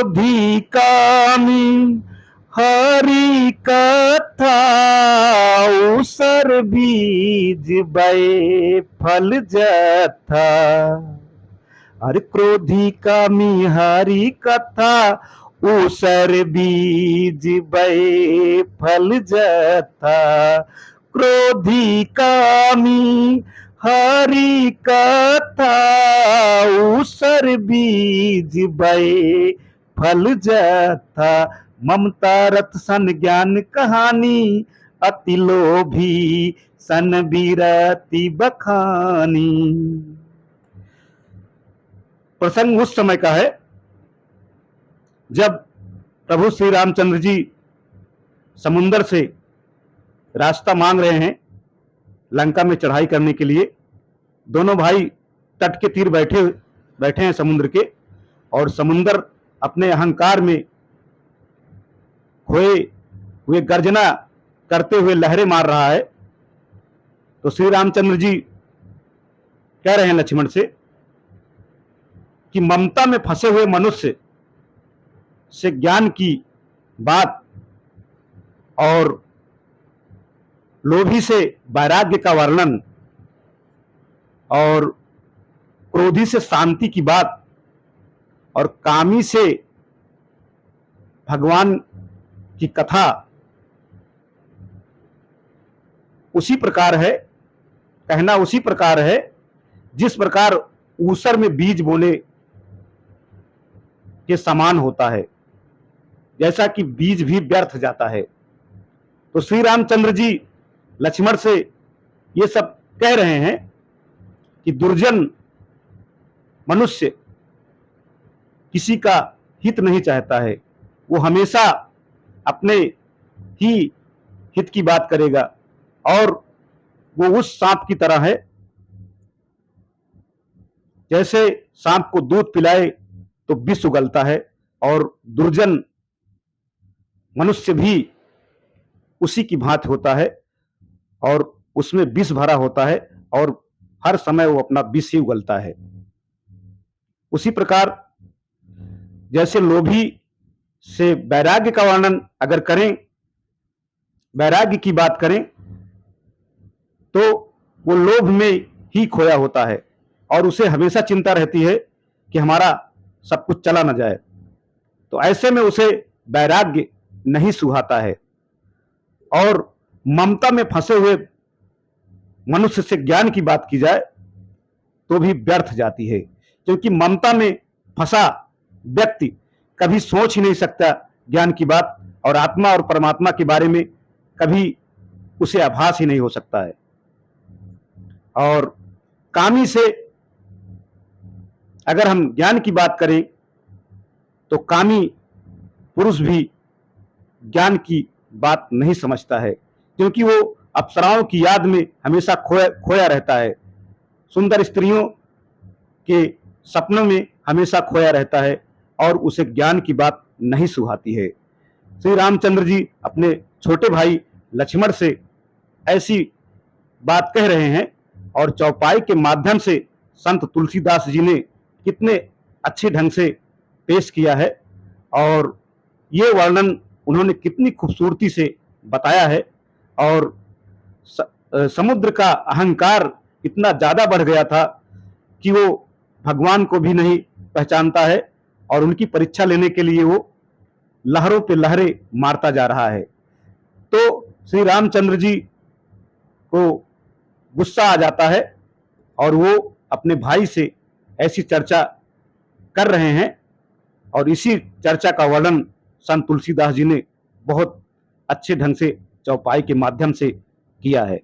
क्रोधी कामी हरि कथा उसर बीज बे फल जथा। अरे क्रोधी कामी हरि कथा उसर बीज बे फल जथा। क्रोधी कामी हरि कथा उसर बीज बे फल जथा। ममता रथ सन ज्ञान कहानी अति लोभी सन बीरति बखानी। प्रसंग उस समय का है जब प्रभु श्री रामचंद्र जी समुंदर से रास्ता मांग रहे हैं लंका में चढ़ाई करने के लिए। दोनों भाई तट के तीर बैठे हैं समुद्र के, और समुंदर अपने अहंकार में खोए हुए गर्जना करते हुए लहरें मार रहा है। तो श्री रामचंद्र जी कह रहे हैं लक्ष्मण से कि ममता में फंसे हुए मनुष्य से ज्ञान की बात और लोभी से वैराग्य का वर्णन और क्रोधी से शांति की बात और कामी से भगवान की कथा उसी प्रकार है, कहना उसी प्रकार है जिस प्रकार ऊसर में बीज बोने के समान होता है, जैसा कि बीज भी व्यर्थ जाता है। तो श्री रामचंद्र जी लक्ष्मण से ये सब कह रहे हैं कि दुर्जन मनुष्य किसी का हित नहीं चाहता है, वो हमेशा अपने ही हित की बात करेगा, और वो उस सांप की तरह है जैसे सांप को दूध पिलाए तो विष उगलता है, और दुर्जन मनुष्य भी उसी की भांति होता है और उसमें विष भरा होता है और हर समय वो अपना विष ही उगलता है। उसी प्रकार जैसे लोभी से वैराग्य का वर्णन अगर करें, वैराग्य की बात करें, तो वो लोभ में ही खोया होता है और उसे हमेशा चिंता रहती है कि हमारा सब कुछ चला न जाए। तो ऐसे में उसे वैराग्य नहीं सुहाता है। और ममता में फंसे हुए मनुष्य से ज्ञान की बात की जाए तो भी व्यर्थ जाती है, क्योंकि ममता में फंसा व्यक्ति कभी सोच ही नहीं सकता ज्ञान की बात, और आत्मा और परमात्मा के बारे में कभी उसे आभास ही नहीं हो सकता है। और कामी से अगर हम ज्ञान की बात करें तो कामी पुरुष भी ज्ञान की बात नहीं समझता है, क्योंकि वो अप्सराओं की याद में हमेशा खोया रहता है, सुंदर स्त्रियों के सपनों में हमेशा खोया रहता है और उसे ज्ञान की बात नहीं सुहाती है। श्री रामचंद्र जी अपने छोटे भाई लक्ष्मण से ऐसी बात कह रहे हैं, और चौपाई के माध्यम से संत तुलसीदास जी ने कितने अच्छे ढंग से पेश किया है, और ये वर्णन उन्होंने कितनी खूबसूरती से बताया है। और समुद्र का अहंकार इतना ज्यादा बढ़ गया था कि वो भगवान को भी नहीं पहचानता है, और उनकी परीक्षा लेने के लिए वो लहरों पे लहरें मारता जा रहा है। तो श्री रामचंद्र जी को गुस्सा आ जाता है और वो अपने भाई से ऐसी चर्चा कर रहे हैं, और इसी चर्चा का वर्णन संत तुलसीदास जी ने बहुत अच्छे ढंग से चौपाई के माध्यम से किया है।